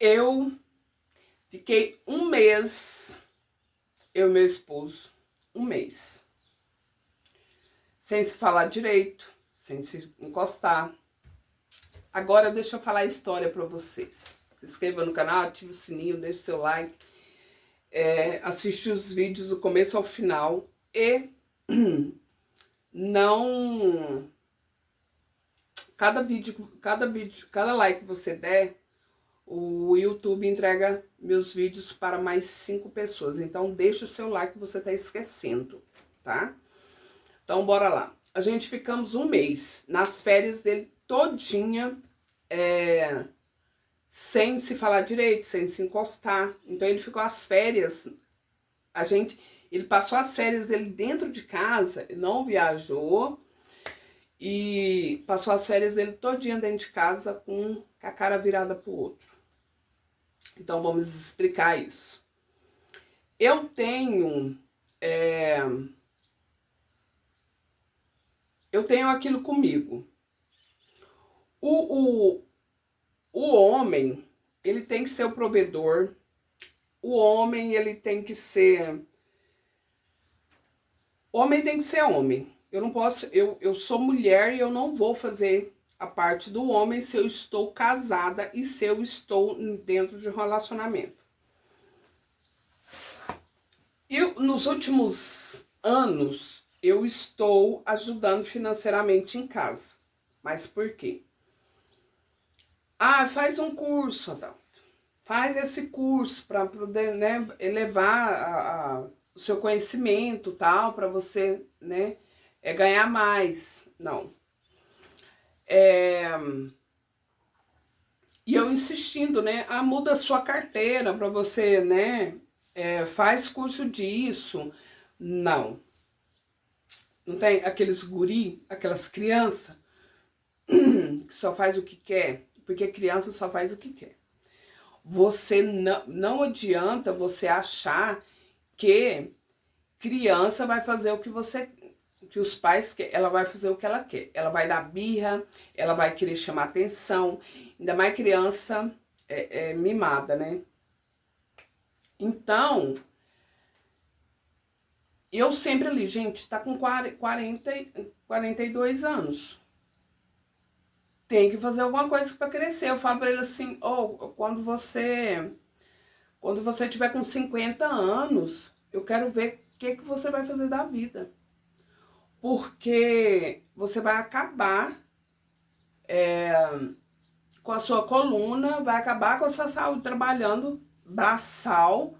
Eu fiquei um mês, eu e meu esposo, um mês, sem se falar direito, sem se encostar. Agora deixa eu falar a história para vocês. Se inscreva no canal, ative o sininho, deixe seu like, assiste os vídeos do começo ao final e não... Cada like que você der, o YouTube entrega meus vídeos para mais 5 pessoas. Então, deixa o seu like que você tá esquecendo, tá? Então, bora lá. A gente ficamos um mês nas férias dele todinha, sem se falar direito, sem se encostar. Então, ele ficou as férias, ele passou as férias dele dentro de casa, não viajou, e passou as férias dele todinha dentro de casa com a cara virada pro outro. Então, vamos explicar isso. Eu tenho aquilo comigo. O homem, ele tem que ser o provedor. O homem, ele tem que ser... O homem tem que ser homem. Eu não posso... Eu sou mulher e eu não vou fazer a parte do homem se eu estou casada e se eu estou dentro de um relacionamento. Nos últimos anos, eu estou ajudando financeiramente em casa. Mas por quê? Ah, faz um curso, Adalto. Faz esse curso para poder, né, elevar o seu conhecimento, tal, para você, né, ganhar mais. Não. E eu insistindo, né, muda a sua carteira para você, né, faz curso disso. Não. Não tem aqueles guri, aquelas crianças que só faz o que quer, porque criança só faz o que quer. Você não adianta você achar que criança vai fazer o que que os pais querem. Ela vai fazer o que ela quer. Ela vai dar birra, ela vai querer chamar atenção. Ainda mais criança mimada, né? Então, eu sempre ali, gente, tá com 42 anos. Tem que fazer alguma coisa para crescer. Eu falo para ele assim, quando você tiver com 50 anos, eu quero ver o que você vai fazer da vida. Porque você vai acabar com a sua coluna, vai acabar com a sua saúde trabalhando braçal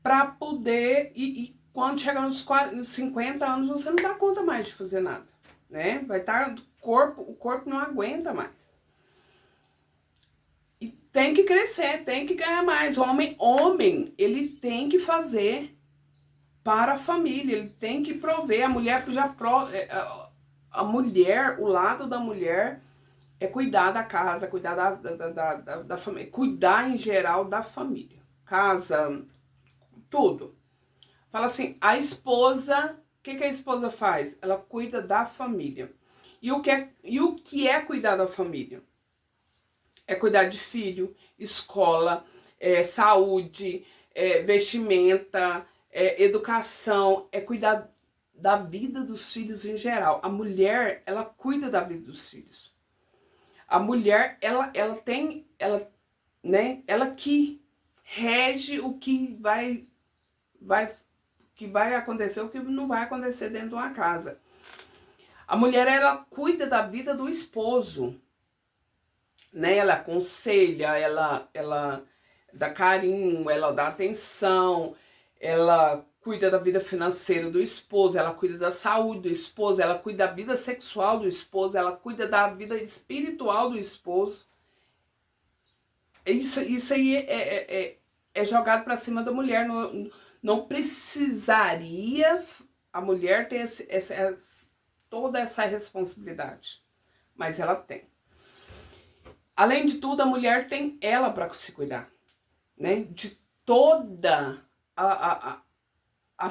para poder... E quando chegar nos 50 anos, você não dá conta mais de fazer nada, né? Vai estar... O corpo não aguenta mais. E tem que crescer, tem que ganhar mais. Homem, ele tem que fazer para a família, ele tem que prover. A mulher a mulher, o lado da mulher é cuidar da casa, cuidar da família, cuidar em geral da família. Casa, tudo. Fala assim, a esposa, o que a esposa faz? Ela cuida da família. E o que é cuidar da família? É cuidar de filho, escola, saúde, vestimenta, educação, é cuidar da vida dos filhos em geral. A mulher, ela cuida da vida dos filhos. A mulher, ela que rege o que vai acontecer, o que não vai acontecer dentro de uma casa. A mulher, ela cuida da vida do esposo, né? Ela aconselha, ela dá carinho, ela dá atenção, ela cuida da vida financeira do esposo, ela cuida da saúde do esposo, ela cuida da vida sexual do esposo, ela cuida da vida espiritual do esposo. Isso aí é jogado para cima da mulher. Não precisaria a mulher ter toda essa responsabilidade, mas ela tem. Além de tudo, a mulher tem ela para se cuidar, né? De toda a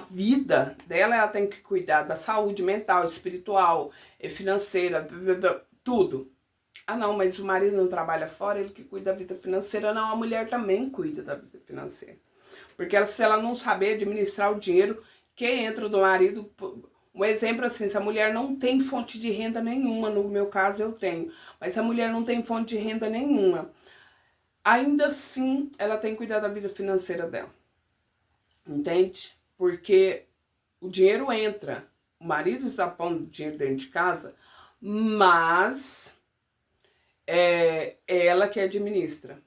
vida dela, ela tem que cuidar da saúde mental, espiritual, financeira, tudo. Ah, não, mas o marido não trabalha fora, ele que cuida da vida financeira. Não, a mulher também cuida da vida financeira. Porque ela, se ela não saber administrar o dinheiro que entra do marido, um exemplo assim, se a mulher não tem fonte de renda nenhuma, no meu caso eu tenho, mas se a mulher não tem fonte de renda nenhuma, ainda assim ela tem que cuidar da vida financeira dela. Entende? Porque o dinheiro entra, o marido está pondo dinheiro dentro de casa, mas é ela que administra.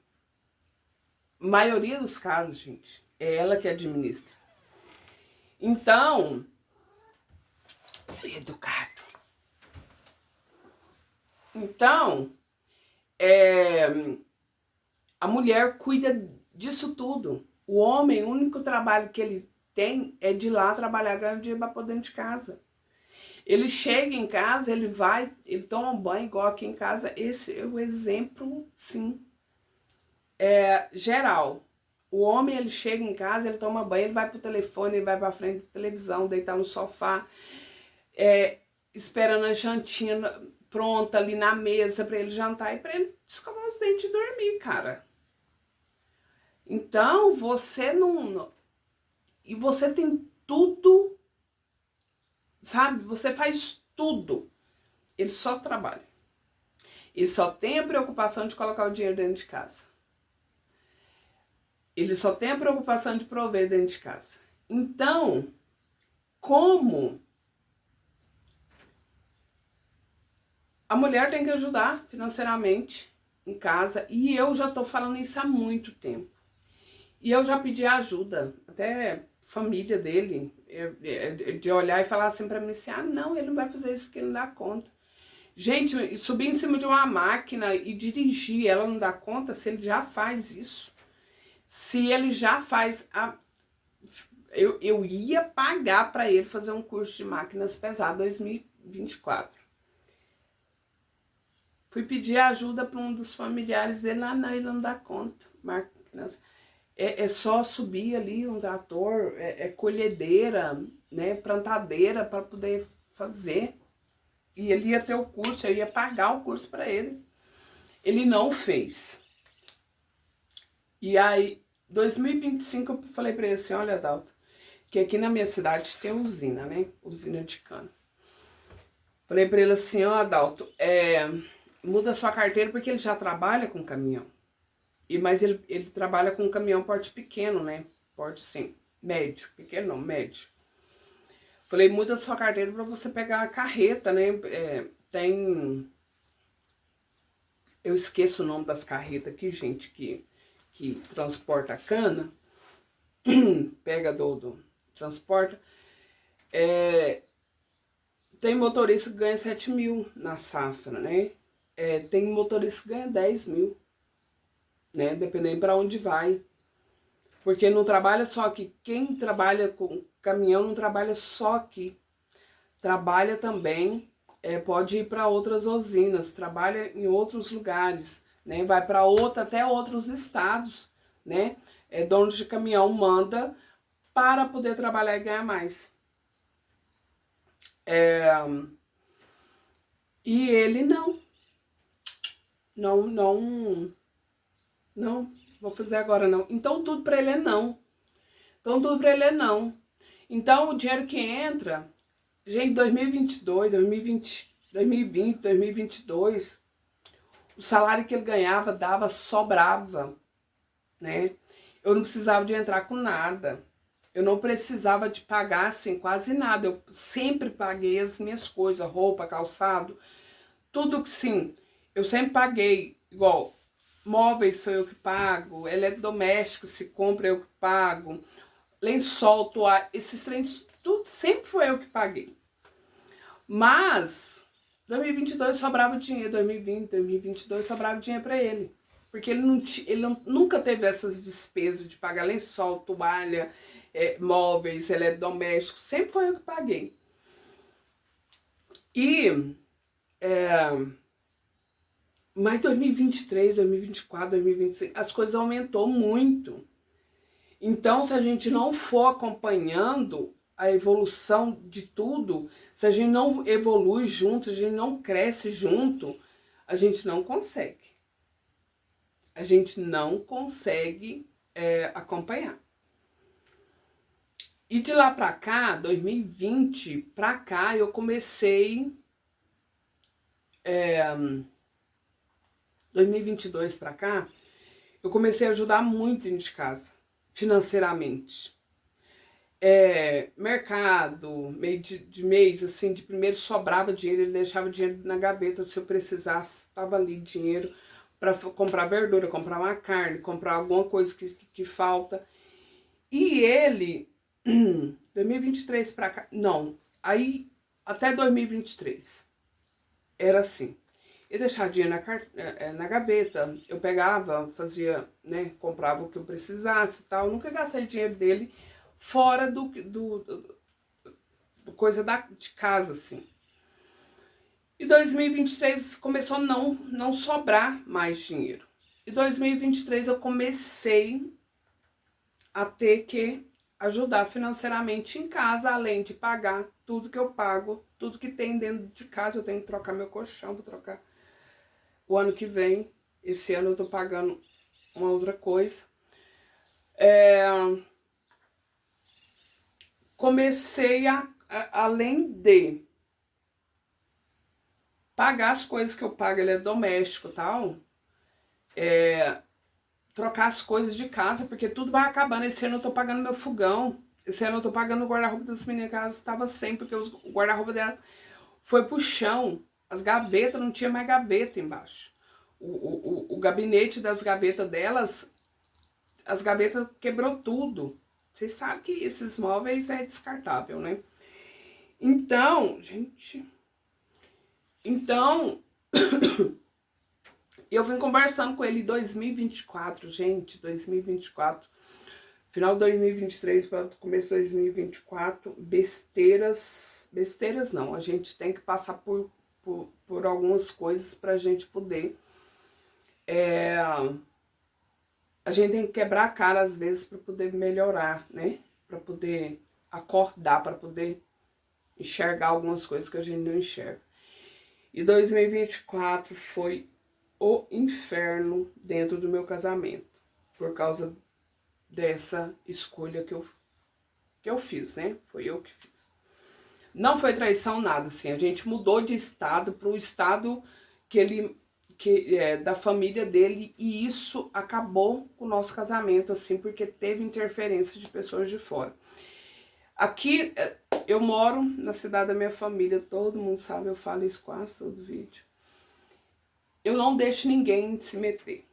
Maioria dos casos, gente, é ela que administra. Então, educado. Então, a mulher cuida disso tudo. O homem, o único trabalho que ele tem é de ir lá trabalhar, ganhar dinheiro para pôr dentro de casa. Ele chega em casa, ele vai, ele toma um banho igual aqui em casa. Esse é o exemplo, sim, geral. O homem, ele chega em casa, ele toma banho, ele vai pro telefone, ele vai pra frente da televisão, deitar no sofá, esperando a jantinha pronta ali na mesa para ele jantar e para ele escovar os dentes e dormir, cara. Então, você não... E você tem tudo, sabe? Você faz tudo. Ele só trabalha. Ele só tem a preocupação de colocar o dinheiro dentro de casa. Ele só tem a preocupação de prover dentro de casa. Então, como a mulher tem que ajudar financeiramente em casa, e eu já tô falando isso há muito tempo. E eu já pedi ajuda, até família dele, de olhar e falar assim pra mim assim, ah, não, ele não vai fazer isso porque ele não dá conta. Gente, subir em cima de uma máquina e dirigir, ela não dá conta se ele já faz isso. Se ele já faz... Eu ia pagar para ele fazer um curso de máquinas pesadas 2024. Fui pedir ajuda para um dos familiares dele, não, ele não dá conta. Máquinas... É só subir ali um trator, colhedeira, né, plantadeira para poder fazer. E ele ia ter o curso, eu ia pagar o curso para ele. Ele não fez. E aí, 2025, eu falei para ele assim, olha, Adalto, que aqui na minha cidade tem usina, né, usina de cana. Falei para ele assim, ó, Adalto, muda sua carteira porque ele já trabalha com caminhão. Mas ele trabalha com caminhão porte pequeno, né? Porte, sim, médio. Pequeno não, médio. Falei, muda sua carteira pra você pegar a carreta, né? Tem... Eu esqueço o nome das carretas aqui, gente, que transporta a cana. Pega transporta. Tem motorista que ganha 7 mil na safra, né? Tem motorista que ganha 10 mil. Né? Dependendo para onde vai. Porque não trabalha só aqui. Quem trabalha com caminhão não trabalha só aqui. Trabalha também, pode ir para outras usinas, trabalha em outros lugares, né? Vai para até outros estados, né? Dono de caminhão manda para poder trabalhar e ganhar mais. E ele não, vou fazer agora não. Então tudo para ele é não. Então o dinheiro que entra, gente, 2022, 2020, 2022, o salário que ele ganhava, sobrava, né? Eu não precisava de entrar com nada. Eu não precisava de pagar, assim, quase nada. Eu sempre paguei as minhas coisas, roupa, calçado, tudo que sim. Eu sempre paguei, igual, móveis sou eu que pago, eletrodoméstico se compra eu que pago, lençol, toalha, esses trens, tudo sempre foi eu que paguei. Mas 2022 sobrava dinheiro, 2020, 2022 sobrava dinheiro para ele. Porque ele nunca teve essas despesas de pagar lençol, toalha, móveis, eletrodomésticos, sempre foi eu que paguei. Mas 2023, 2024, 2025, as coisas aumentou muito. Então, se a gente não for acompanhando a evolução de tudo, se a gente não evolui junto, se a gente não cresce junto, a gente não consegue. A gente não consegue acompanhar. E de lá pra cá, 2020 pra cá, eu comecei... 2022 pra cá, eu comecei a ajudar muito dentro de casa, financeiramente. Mercado, meio de mês, assim, de primeiro sobrava dinheiro, ele deixava dinheiro na gaveta, se eu precisasse, estava ali dinheiro para comprar verdura, comprar uma carne, comprar alguma coisa que falta. E ele, 2023 para cá, não, aí até 2023, era assim. Eu deixava dinheiro na gaveta, eu pegava, fazia, né, comprava o que eu precisasse e tal, nunca gastei dinheiro dele fora do coisa de casa, assim. E 2023 começou a não sobrar mais dinheiro. E 2023 eu comecei a ter que ajudar financeiramente em casa, além de pagar tudo que eu pago, tudo que tem dentro de casa. Eu tenho que trocar meu colchão, vou trocar o ano que vem. Esse ano eu tô pagando uma outra coisa. Comecei além de pagar as coisas que eu pago, ele é doméstico e tal, trocar as coisas de casa, porque tudo vai acabando. Esse ano eu tô pagando meu fogão, esse ano eu tô pagando o guarda-roupa das meninas, que elas estavam sem, porque o guarda-roupa delas foi pro chão, as gavetas, não tinha mais gaveta embaixo. O gabinete das gavetas delas, as gavetas quebrou tudo. Vocês sabem que esses móveis é descartável, né? Então, gente... Então, eu vim conversando com ele em 2024, gente, 2024. Final de 2023 para começo de 2024, besteiras não, a gente tem que passar por algumas coisas pra gente poder... a gente tem que quebrar a cara às vezes para poder melhorar, né? Para poder acordar, para poder enxergar algumas coisas que a gente não enxerga. E 2024 foi o inferno dentro do meu casamento, por causa dessa escolha que eu fiz, né? Foi eu que fiz. Não foi traição nada, assim, a gente mudou de estado para o estado da família dele, e isso acabou com o nosso casamento, assim, porque teve interferência de pessoas de fora. Aqui, eu moro na cidade da minha família, todo mundo sabe, eu falo isso quase todo vídeo. Eu não deixo ninguém se meter.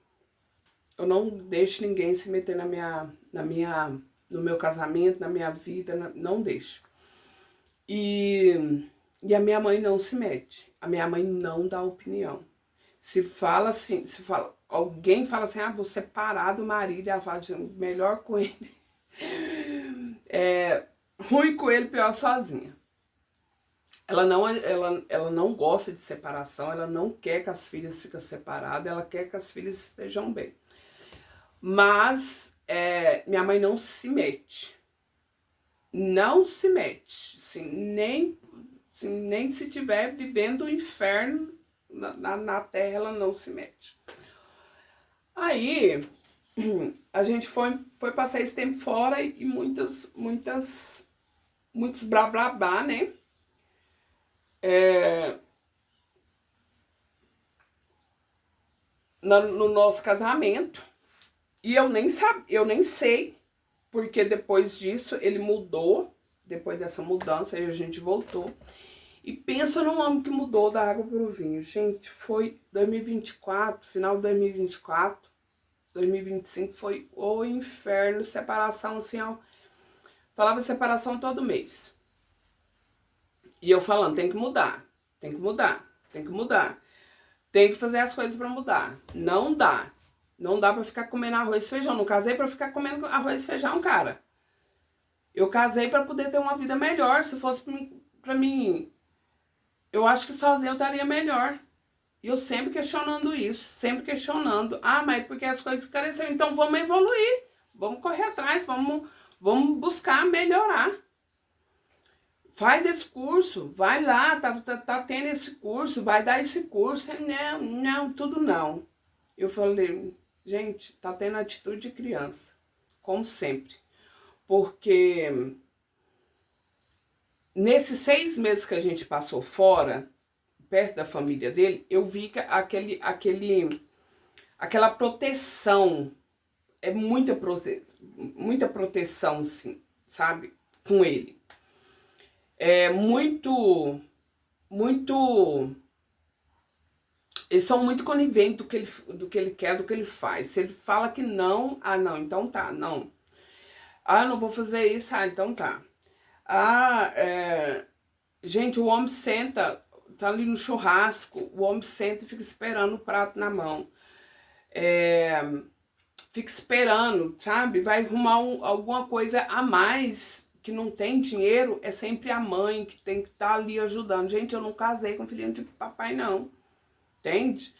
Eu não deixo ninguém se meter no meu casamento, na minha vida, não deixo. E a minha mãe não se mete. A minha mãe não dá opinião. Se fala assim, alguém fala assim, vou separar do marido, ela fala, melhor com ele. Ruim com ele, pior sozinha. Ela não gosta de separação, ela não quer que as filhas fiquem separadas, ela quer que as filhas estejam bem. Mas minha mãe não se mete. Não se mete. Assim, nem se estiver vivendo o inferno na terra, ela não se mete. Aí, a gente foi passar esse tempo fora e muitos blá blá blá, né? No nosso casamento. E eu nem sei, porque depois disso ele mudou, depois dessa mudança aí a gente voltou. E pensa num homem que mudou da água pro vinho. Gente, foi 2024, final de 2024, 2025 foi o inferno, separação assim, ó. Falava separação todo mês. E eu falando, tem que mudar, tem que mudar, tem que mudar. Tem que fazer as coisas pra mudar. Não dá. Não dá pra ficar comendo arroz e feijão. Não casei pra ficar comendo arroz e feijão, cara. Eu casei pra poder ter uma vida melhor. Se fosse pra mim, eu acho que sozinha eu estaria melhor. E eu sempre questionando isso. Sempre questionando. Mas porque as coisas careceram. Então vamos evoluir. Vamos correr atrás. Vamos buscar melhorar. Faz esse curso, vai lá, tá tendo esse curso, vai dar esse curso. Não, não, tudo não. Eu falei, gente, tá tendo atitude de criança, como sempre. Porque nesses 6 meses que a gente passou fora, perto da família dele, eu vi que aquela proteção, muita proteção, sim, sabe, com ele. É muito, eles são muito coniventes do que ele quer, do que ele faz. Se ele fala que não, ah, não, então tá, não. Ah, não vou fazer isso, ah, então tá. Ah, gente, o homem senta, tá ali no churrasco, o homem senta e fica esperando o prato na mão. Fica esperando, sabe? Vai arrumar alguma coisa a mais que não tem dinheiro, é sempre a mãe que tem que estar ali ajudando. Gente, eu não casei com filhinho de papai, não. Entende?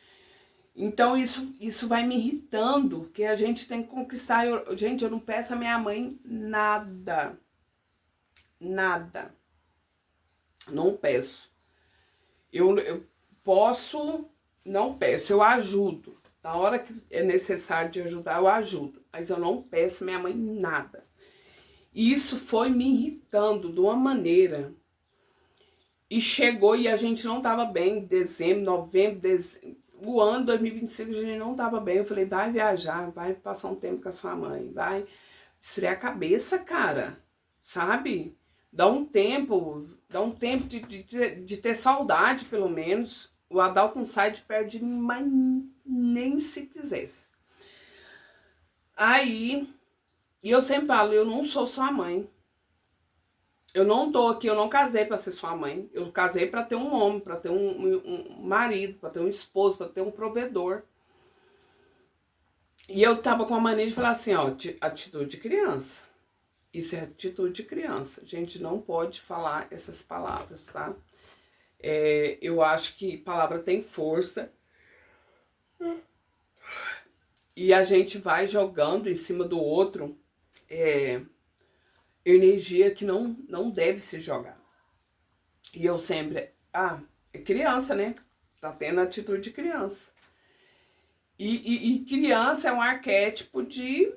Então isso vai me irritando, que a gente tem que conquistar. Gente, eu não peço a minha mãe nada. Nada. Não peço. Eu posso, não peço, eu ajudo. Na hora que é necessário de ajudar, eu ajudo. Mas eu não peço a minha mãe nada. E isso foi me irritando de uma maneira. E chegou e a gente não tava bem. Dezembro, novembro, o ano 2025 a gente não tava bem. Eu falei, vai viajar, vai passar um tempo com a sua mãe, vai esfriar a cabeça, cara. Sabe? Dá um tempo de ter saudade, pelo menos. O Adalto não sai de perto de mim, mas nem se quisesse. Aí, e eu sempre falo, eu não sou sua mãe. Eu não tô aqui, eu não casei para ser sua mãe. Eu casei para ter um homem, para ter um marido, para ter um esposo, para ter um provedor. E eu tava com a mania de falar assim, ó, atitude de criança. Isso é atitude de criança. A gente não pode falar essas palavras, tá? Eu acho que palavra tem força. E a gente vai jogando em cima do outro energia que não deve se jogar. E eu sempre, é criança, né? Tá tendo atitude de criança. E criança é um arquétipo de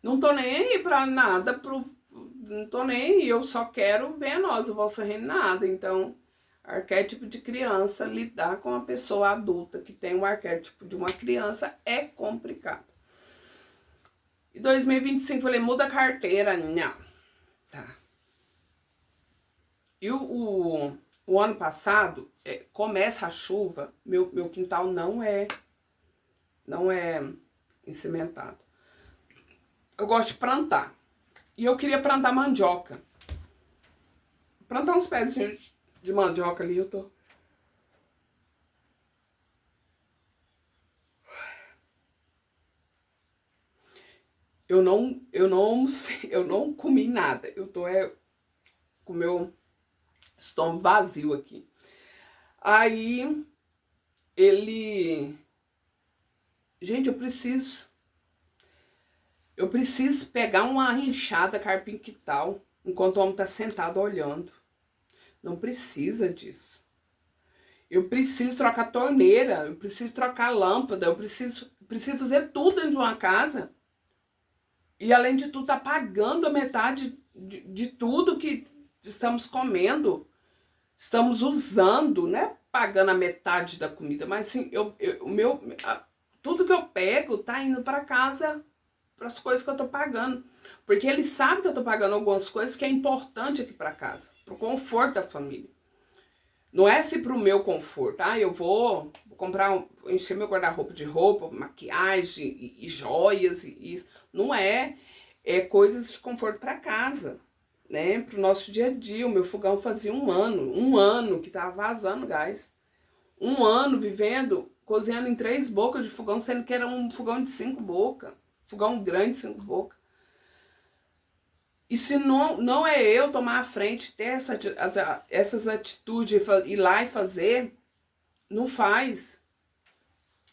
não tô nem aí pra nada, não tô nem aí, eu só quero ver a nós, o vosso reino nada. Então, arquétipo de criança, lidar com uma pessoa adulta que tem um arquétipo de uma criança é complicado. Em 2025 eu falei, muda a carteira. Não. Tá. E o ano passado, começa a chuva, meu quintal não é encimentado. Eu gosto de plantar. E eu queria plantar mandioca. Plantar uns pezinhos de mandioca ali, eu tô... Eu não comi nada. Eu tô com o meu estômago vazio aqui. Aí, gente, eu preciso pegar uma enxada carpinquital enquanto o homem tá sentado olhando. Não precisa disso. Eu preciso trocar torneira, eu preciso trocar lâmpada, eu preciso fazer tudo dentro de uma casa. E além de tudo, tá pagando a metade de tudo que estamos comendo, estamos usando, né? Pagando a metade da comida, mas sim, tudo que eu pego tá indo para casa, para as coisas que eu tô pagando. Porque ele sabe que eu tô pagando algumas coisas que é importante aqui para casa, pro conforto da família. Não é se pro meu conforto, eu vou comprar, encher meu guarda-roupa de roupa, maquiagem e joias e isso. Não é coisas de conforto para casa, né? Pro nosso dia a dia. O meu fogão fazia um ano que tava vazando gás. Um ano vivendo, cozinhando em 3 bocas de fogão, sendo que era um fogão de 5 bocas. Fogão grande de 5 bocas. E se não é eu tomar a frente, ter essas atitudes, ir lá e fazer, não faz.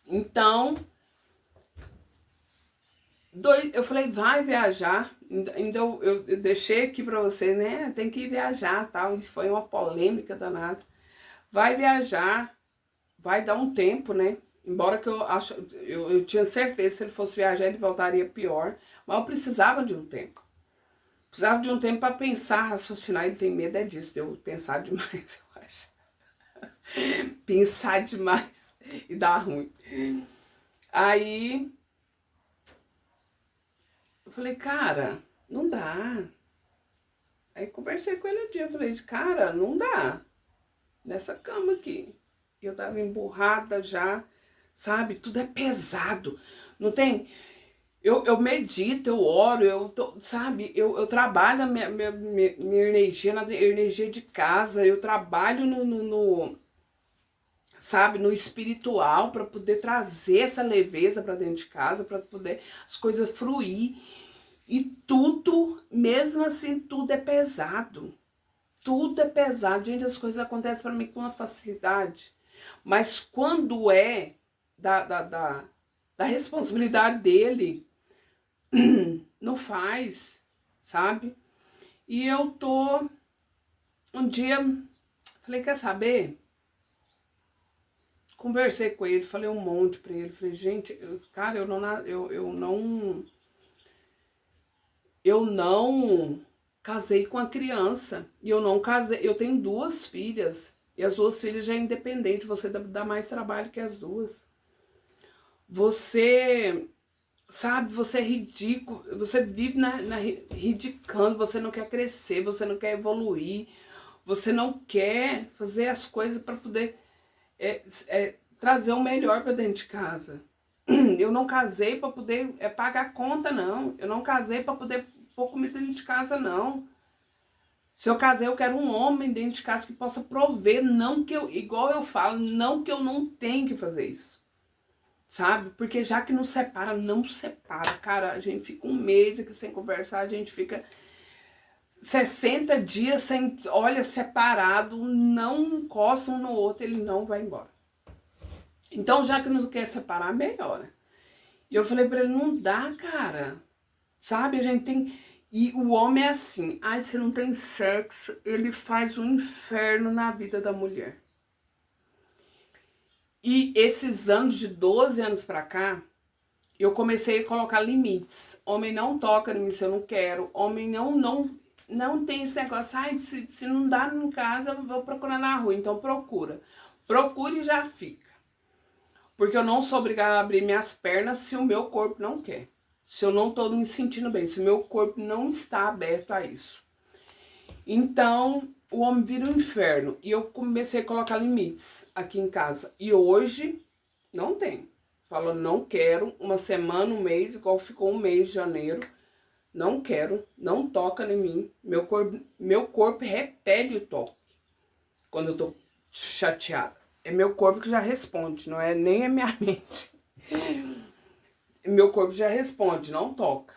Então, Eu falei, vai viajar. Então eu deixei aqui pra você, né? Tem que ir viajar, tal. Isso foi uma polêmica danada. Vai viajar, vai dar um tempo, né? Embora que eu tinha certeza que se ele fosse viajar ele voltaria pior, mas eu precisava de um tempo. Precisava de um tempo para pensar, raciocinar. Ele tem medo é disso, de eu pensar demais, eu acho. Pensar demais e dar ruim. Aí eu falei, cara, não dá. Aí conversei com ele um dia, eu falei, cara, não dá. Nessa cama aqui. Eu tava emburrada já, sabe? Tudo é pesado. Não tem. Eu medito, eu oro, sabe? Eu trabalho a minha energia, na energia de casa, eu trabalho sabe, no espiritual para poder trazer essa leveza para dentro de casa, para poder as coisas fluir. E tudo, mesmo assim, tudo é pesado. Tudo é pesado. Gente, as coisas acontecem para mim com uma facilidade. Mas quando é da responsabilidade dele, não faz, sabe? E eu tô, um dia, falei, quer saber? Conversei com ele, falei um monte pra ele, falei, gente, cara, eu não casei com a criança, e eu não casei, eu tenho 2 filhas, e as 2 filhas já é independente, você dá mais trabalho que as 2. Você, sabe, você é ridículo, você vive ridicando, você não quer crescer, você não quer evoluir, você não quer fazer as coisas para poder trazer o melhor para dentro de casa. Eu não casei para poder pagar conta, não. Eu não casei para poder pôr comida dentro de casa, não. Se eu casei, eu quero um homem dentro de casa que possa prover, não que eu, igual eu falo, não que eu não tenho que fazer isso. Sabe? Porque já que não separa, não separa. Cara, a gente fica um mês aqui sem conversar, a gente fica 60 dias sem, olha, separado, não encosta um no outro, ele não vai embora. Então, já que não quer separar, melhora. E eu falei pra ele, não dá, cara. Sabe, a gente tem... E o homem é assim, ai, se não tem sexo, ele faz um inferno na vida da mulher. E esses anos, de 12 anos pra cá, eu comecei a colocar limites. Homem não toca em mim se eu não quero. Homem não tem esse negócio, ai, se não dá em casa, eu vou procurar na rua. Então procura. Procure e já fica. Porque eu não sou obrigada a abrir minhas pernas se o meu corpo não quer. Se eu não estou me sentindo bem, se o meu corpo não está aberto a isso. Então, o homem vira um inferno. E eu comecei a colocar limites aqui em casa. E hoje, não tem. Falando, não quero, uma semana, um mês, igual ficou um mês de janeiro. Não quero, não toca em mim. Meu corpo repele o toque quando eu tô chateada. É meu corpo que já responde, não é nem a minha mente. Meu corpo já responde, não toca.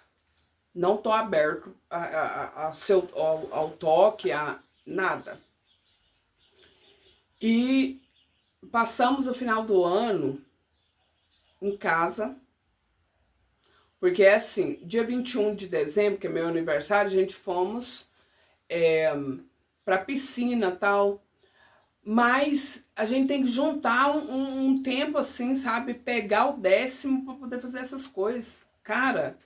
Não tô aberto ao toque, a nada. E passamos o final do ano em casa, porque é assim, dia 21 de dezembro, que é meu aniversário, a gente fomos pra piscina e tal. Mas a gente tem que juntar um tempo assim, sabe? Pegar o 10º pra poder fazer essas coisas. Cara,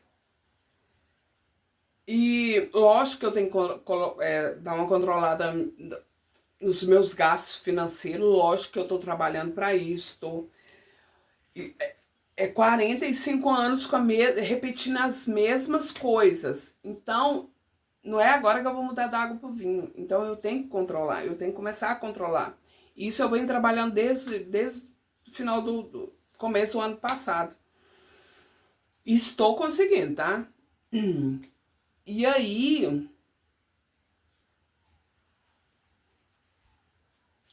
e lógico que eu tenho que dar uma controlada nos meus gastos financeiros. Lógico que eu tô trabalhando pra isso. É 45 anos repetindo as mesmas coisas. Então, não é agora que eu vou mudar da água pro vinho. Então eu tenho que controlar, eu tenho que começar a controlar. Isso eu venho trabalhando desde o final do começo do ano passado. E estou conseguindo, tá? E aí,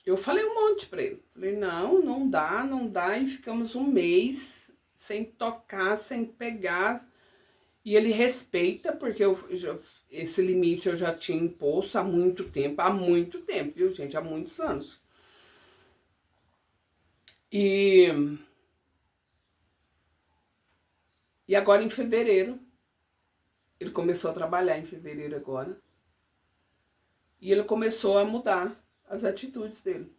eu falei um monte pra ele. Falei, não dá, não dá. E ficamos um mês sem tocar, sem pegar. E ele respeita, porque esse limite eu já tinha imposto há muito tempo, viu, gente? Há muitos anos. E E agora em fevereiro, ele começou a trabalhar em fevereiro agora. E ele começou a mudar as atitudes dele,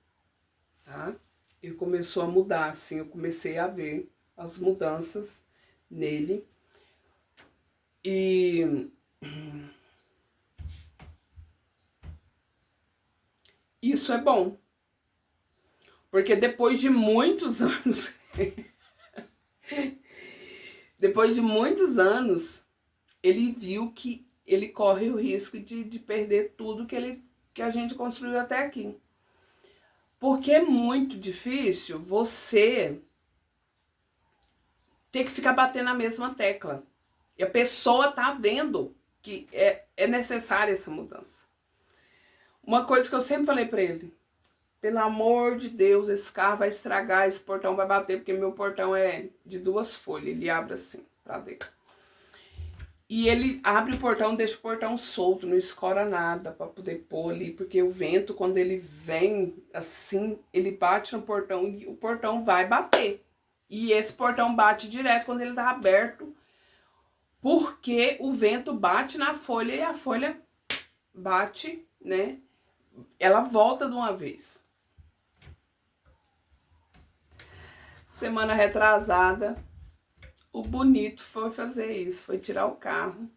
tá? Ele começou a mudar, assim, eu comecei a ver as mudanças nele. E isso é bom. Porque depois de muitos anos, depois de muitos anos, ele viu que ele corre o risco de perder tudo que a gente construiu até aqui. Porque é muito difícil você ter que ficar batendo na mesma tecla. E a pessoa tá vendo que é necessária essa mudança. Uma coisa que eu sempre falei pra ele: pelo amor de Deus, esse carro vai estragar, esse portão vai bater, porque meu portão é de 2 folhas, ele abre assim, pra dentro. E ele abre o portão, deixa o portão solto, não escora nada pra poder pôr ali, porque o vento, quando ele vem assim, ele bate no portão e o portão vai bater. E esse portão bate direto quando ele tá aberto, porque o vento bate na folha e a folha bate, né? Ela volta de uma vez. Semana retrasada, o bonito foi fazer isso, foi tirar o carro.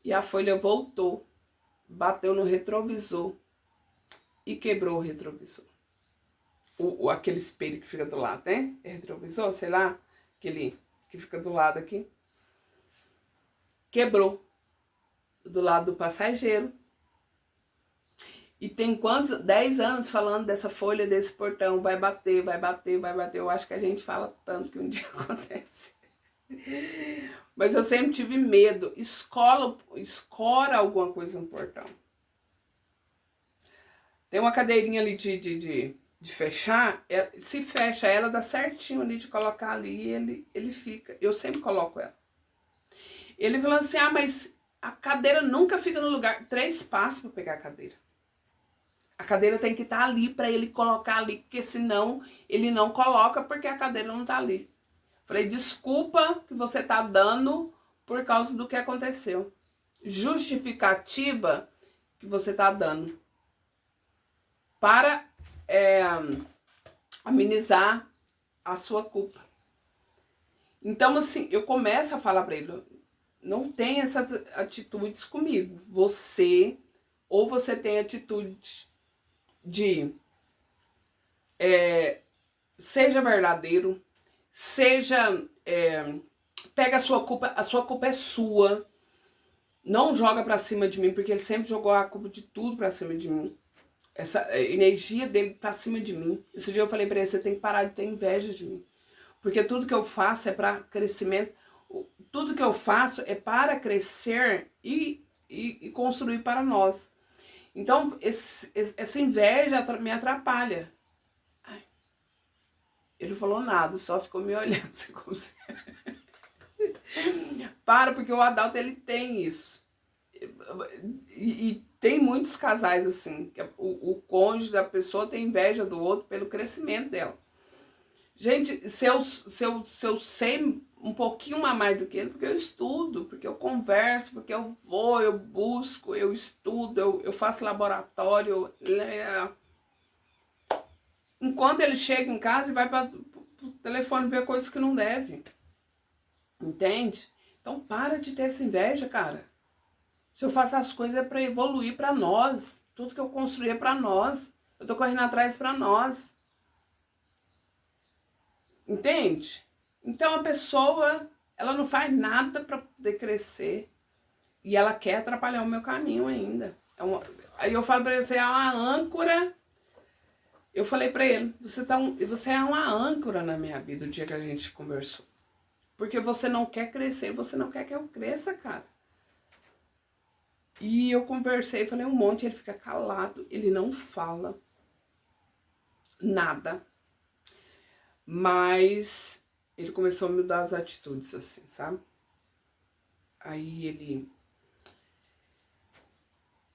E a folha voltou, bateu no retrovisor e quebrou o retrovisor. Aquele espelho que fica do lado, né? É retrovisor, sei lá, aquele que fica do lado aqui. Quebrou do lado do passageiro. E tem quantos? 10 anos falando dessa folha, desse portão, vai bater, vai bater, vai bater. Eu acho que a gente fala tanto que um dia acontece. Mas eu sempre tive medo. Escora alguma coisa no portão. Tem uma cadeirinha ali de fechar. Se fecha ela, dá certinho ali de colocar ali e ele fica. Eu sempre coloco ela. Ele falou assim: ah, mas a cadeira nunca fica no lugar. 3 passos para pegar a cadeira. A cadeira tem que estar ali para ele colocar ali, porque senão ele não coloca porque a cadeira não está ali. Falei: desculpa que você está dando por causa do que aconteceu. Justificativa que você está dando para amenizar a sua culpa. Então, assim, eu começo a falar para ele: não tem essas atitudes comigo. Ou você tem atitude de seja verdadeiro, pega a sua culpa é sua, não joga pra cima de mim, porque ele sempre jogou a culpa de tudo pra cima de mim, essa energia dele pra cima de mim. Esse dia eu falei pra ele: você tem que parar de ter inveja de mim, porque tudo que eu faço é pra crescimento, tudo que eu faço é para crescer e construir para nós. Então, essa inveja me atrapalha. Ai, ele falou nada, só ficou me olhando assim como se... Para, porque o Adalto, ele tem isso. E tem muitos casais assim, que o cônjuge da pessoa tem inveja do outro pelo crescimento dela. Gente, se eu sei um pouquinho a mais do que ele, porque eu estudo, porque eu converso, porque eu vou, eu busco, eu estudo, eu faço laboratório. Enquanto ele chega em casa e vai para o telefone ver coisas que não deve. Entende? Então para de ter essa inveja, cara. Se eu faço as coisas é para evoluir para nós. Tudo que eu construí é para nós. Eu tô correndo atrás para nós. Entende? Então a pessoa, ela não faz nada para poder crescer e ela quer atrapalhar o meu caminho ainda. Aí eu falo para ele: você é uma âncora. Eu falei para ele: você é uma âncora na minha vida, o dia que a gente conversou. Porque você não quer crescer, você não quer que eu cresça, cara. E eu conversei, falei um monte, ele fica calado, ele não fala nada. Mas ele começou a mudar as atitudes, assim, sabe? Aí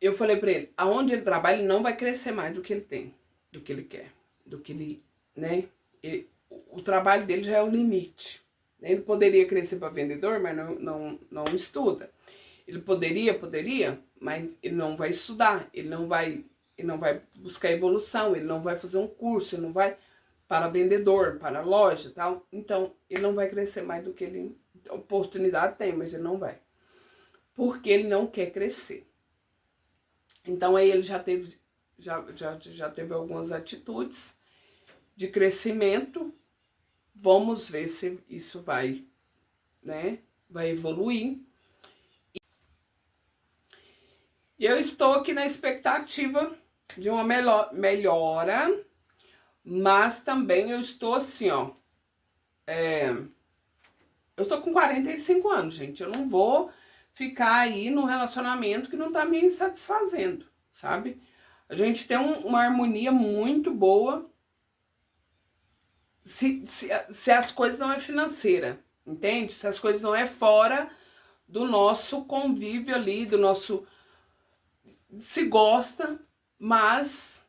eu falei pra ele: aonde ele trabalha, ele não vai crescer mais do que ele tem, do que ele quer, do que ele, né? O trabalho dele já é o limite. Ele poderia crescer para vendedor, mas não estuda. Ele poderia, mas ele não vai estudar, ele não vai buscar evolução, ele não vai fazer um curso, ele não vai para vendedor, para loja, tal. Então, ele não vai crescer mais do que ele oportunidade tem, mas ele não vai. Porque ele não quer crescer. Então aí ele já teve algumas atitudes de crescimento. Vamos ver se isso vai, né, vai evoluir. E eu estou aqui na expectativa de uma melhora, mas também eu estou assim, ó. Eu tô com 45 anos, gente. Eu não vou ficar aí num relacionamento que não tá me satisfazendo, sabe? A gente tem uma harmonia muito boa se as coisas não é financeira, entende? Se as coisas não é fora do nosso convívio ali, do nosso... Se gosta, mas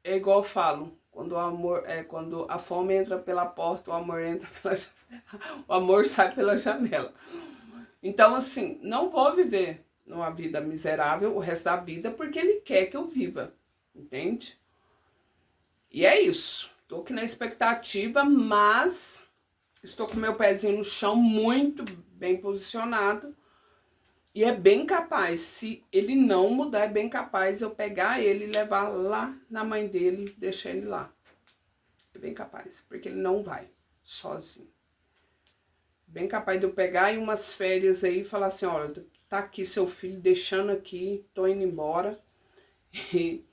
é igual eu falo, quando o amor quando a fome entra pela porta, o amor entra pela o amor sai pela janela. Então assim, não vou viver numa vida miserável o resto da vida porque ele quer que eu viva, entende? E é isso. Tô aqui na expectativa, mas estou com meu pezinho no chão muito bem posicionado. E é bem capaz, se ele não mudar, é bem capaz eu pegar ele e levar lá na mãe dele, deixar ele lá. É bem capaz, porque ele não vai sozinho. Bem capaz de eu pegar em umas férias aí e falar assim, olha, tá aqui seu filho, deixando aqui, tô indo embora. E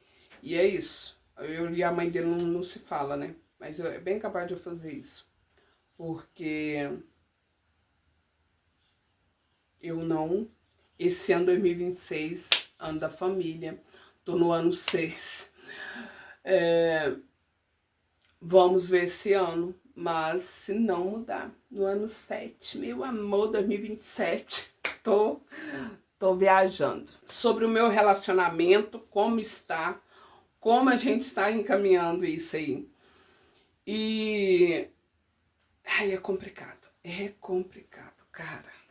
é isso. Eu e a mãe dele não se fala, né? Mas é bem capaz de eu fazer isso. Porque eu não... Esse ano 2026, ano da família, tô no ano 6. Vamos ver esse ano, mas se não mudar, no ano 7, meu amor, 2027, tô viajando. Sobre o meu relacionamento, como está, como a gente está encaminhando isso aí. E... ai, é complicado, cara.